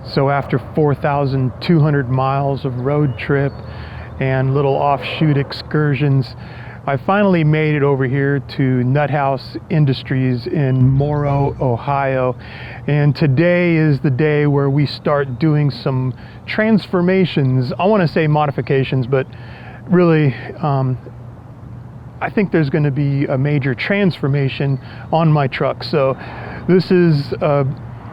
So after 4,200 miles of road trip and little offshoot excursions, I finally made it over here to Nuthouse Industries in Morrow, Ohio. And today is the day where we start doing some transformations. I want to say modifications, but really, I think there's going to be a major transformation on my truck. So this is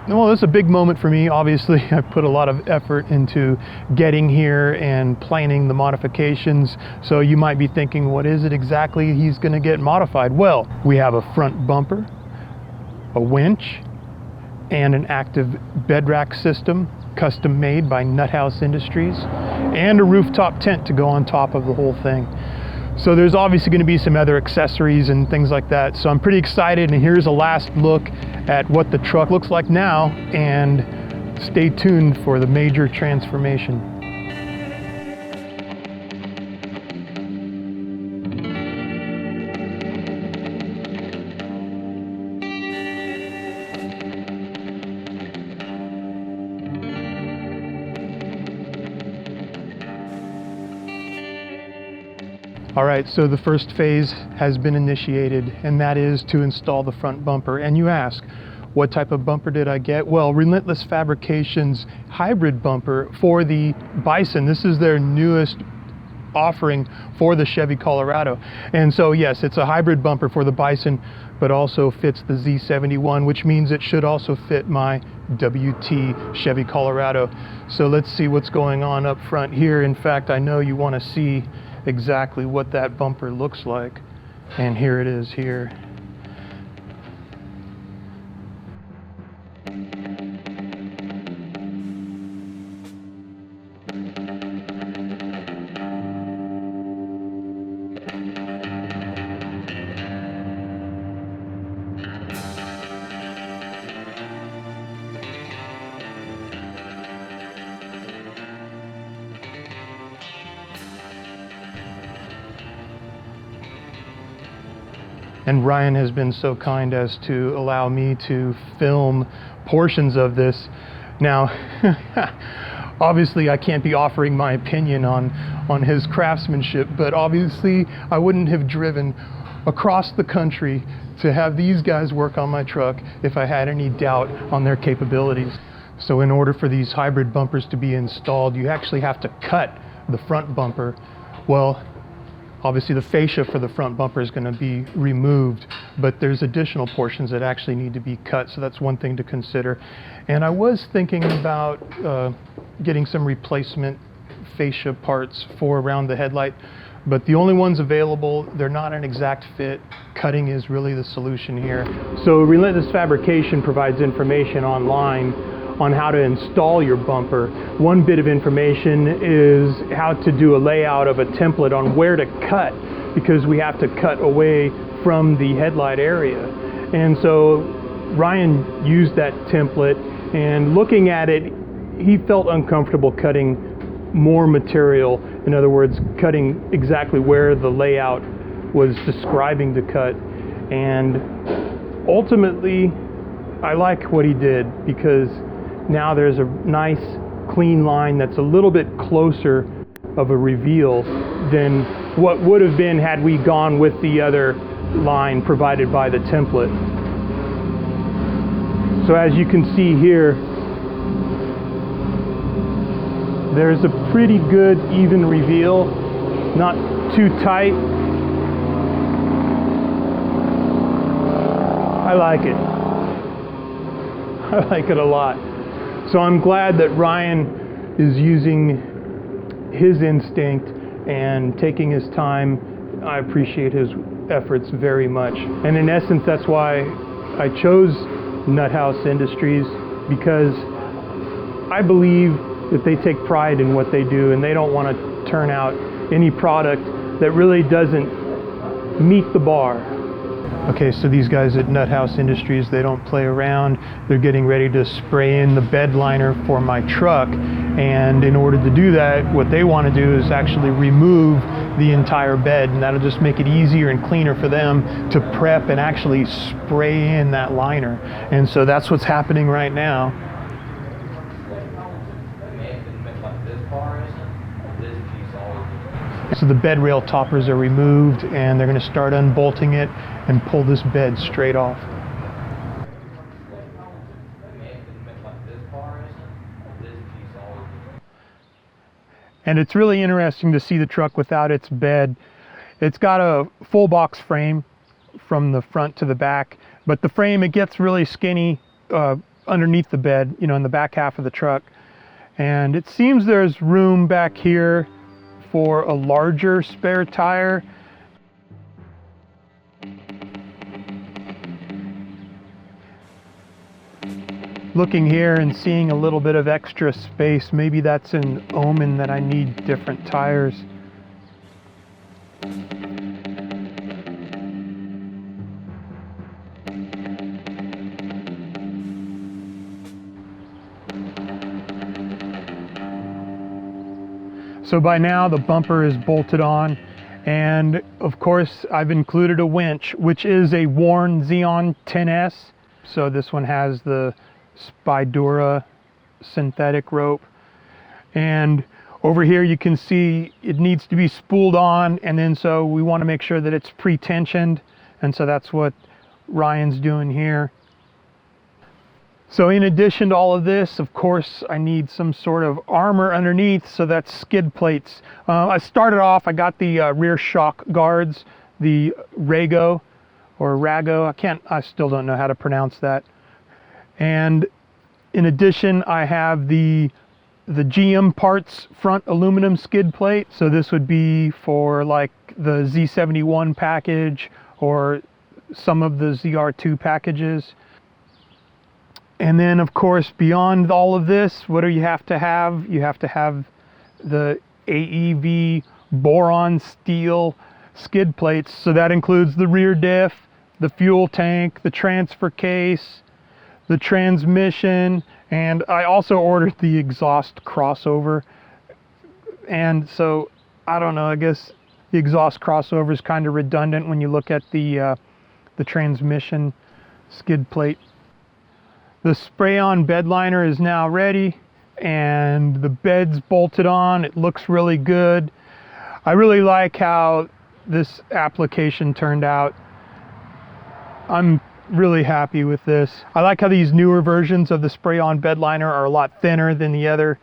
this is a big moment for me. Obviously, I put a lot of effort into getting here and planning the modifications. So you might be thinking, what is it exactly he's going to get modified? Well, we have a front bumper, a winch, and an active bed rack system, custom made by Nuthouse Industries, and a rooftop tent to go on top of the whole thing. So there's obviously going to be some other accessories and things like that. So I'm pretty excited, and here's a last look at what the truck looks like now, and stay tuned for the major transformation. All right, so the first phase has been initiated, and that is to install the front bumper. And you ask, what type of bumper did I get? Well, Relentless Fabrication's hybrid bumper for the Bison. This is their newest offering for the Chevy Colorado. And so yes, it's a hybrid bumper for the Bison, but also fits the Z71, which means it should also fit my WT Chevy Colorado. So let's see what's going on up front here. In fact, I know you want to see exactly what that bumper looks like, and here it is here. And Ryan has been so kind as to allow me to film portions of this. Now, obviously I can't be offering my opinion on his craftsmanship, but obviously I wouldn't have driven across the country to have these guys work on my truck if I had any doubt on their capabilities. So in order for these hybrid bumpers to be installed, you actually have to cut the front bumper. Well, obviously the fascia for the front bumper is going to be removed, but there's additional portions that actually need to be cut, so that's one thing to consider. And I was thinking about getting some replacement fascia parts for around the headlight, but the only ones available, they're not an exact fit. Cutting is really the solution here. So Relentless Fabrication provides information online on how to install your bumper. One bit of information is how to do a layout of a template on where to cut, because we have to cut away from the headlight area. And so Ryan used that template, and looking at it, he felt uncomfortable cutting more material. In other words, cutting exactly where the layout was describing to cut. And ultimately, I like what he did, because now there's a nice clean line that's a little bit closer of a reveal than what would have been had we gone with the other line provided by the template. So as you can see here, there's a pretty good even reveal, not too tight. I like it. I like it a lot. So I'm glad that Ryan is using his instinct and taking his time. I appreciate his efforts very much. And in essence, that's why I chose Nuthouse Industries, because I believe that they take pride in what they do, and they don't want to turn out any product that really doesn't meet the bar. Okay, so these guys at Nuthouse Industries, they don't play around. They're getting ready to spray in the bed liner for my truck. And in order to do that, what they want to do is actually remove the entire bed, and that'll just make it easier and cleaner for them to prep and actually spray in that liner. And so that's what's happening right now. So the bed rail toppers are removed and they're going to start unbolting it and pull this bed straight off. And it's really interesting to see the truck without its bed. It's got a full box frame from the front to the back, but the frame, it gets really skinny underneath the bed, you know, in the back half of the truck. And it seems there's room back here for a larger spare tire. Looking here and seeing a little bit of extra space, maybe that's an omen that I need different tires. So by now the bumper is bolted on, and of course I've included a winch, which is a Warn Zeon 10S. So this one has the Spydura synthetic rope, and over here you can see it needs to be spooled on, and then so we want to make sure that it's pre-tensioned, and so that's what Ryan's doing here. So in addition to all of this, of course, I need some sort of armor underneath, so that's skid plates. I started off, I got the rear shock guards, the Rago or Rago, I still don't know how to pronounce that. And in addition, I have the GM parts front aluminum skid plate. So this would be for like the Z71 package or some of the ZR2 packages. And then of course, beyond all of this, what do you have to have? You have to have the AEV boron steel skid plates. So that includes the rear diff, the fuel tank, the transfer case, the transmission, and I also ordered the exhaust crossover. And so, I don't know, I guess the exhaust crossover is kind of redundant when you look at the transmission skid plate. The spray-on bed liner is now ready, and the bed's bolted on. It looks really good. I really like how this application turned out. I'm really happy with this. I like how these newer versions of the spray-on bed liner are a lot thinner than the other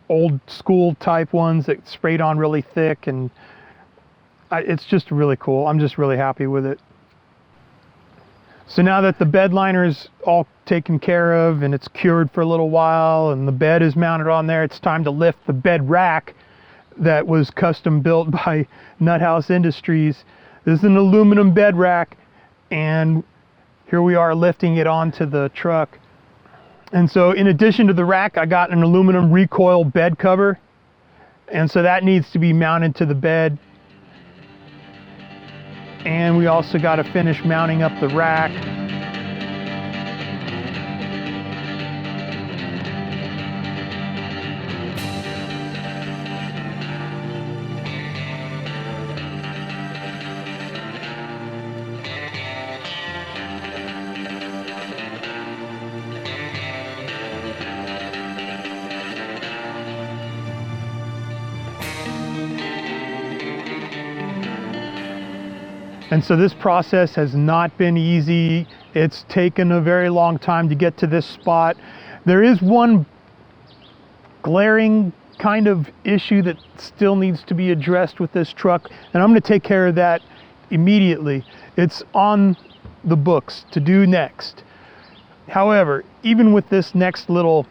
old school type ones that sprayed on really thick, and it's just really cool. I'm just really happy with it. So now that the bed liner is all taken care of and it's cured for a little while and the bed is mounted on there, it's time to lift the bed rack that was custom built by Nuthouse Industries. This is an aluminum bed rack, and here we are lifting it onto the truck. And so in addition to the rack, I got an aluminum recoil bed cover, and so that needs to be mounted to the bed. And we also got to finish mounting up the rack. And so this process has not been easy. It's taken a very long time to get to this spot. There is one glaring kind of issue that still needs to be addressed with this truck, and I'm going to take care of that immediately. It's on the books to do next. However, even with this next little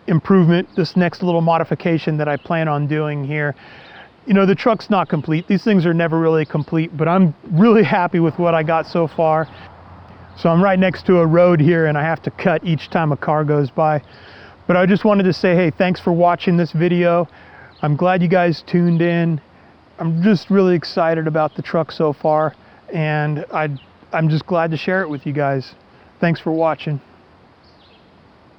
improvement, this next little modification that I plan on doing here, you know, the truck's not complete. These things are never really complete, but I'm really happy with what I got so far. So I'm right next to a road here, and I have to cut each time a car goes by. But I just wanted to say, hey, thanks for watching this video. I'm glad you guys tuned in. I'm just really excited about the truck so far, and I'm just glad to share it with you guys. Thanks for watching.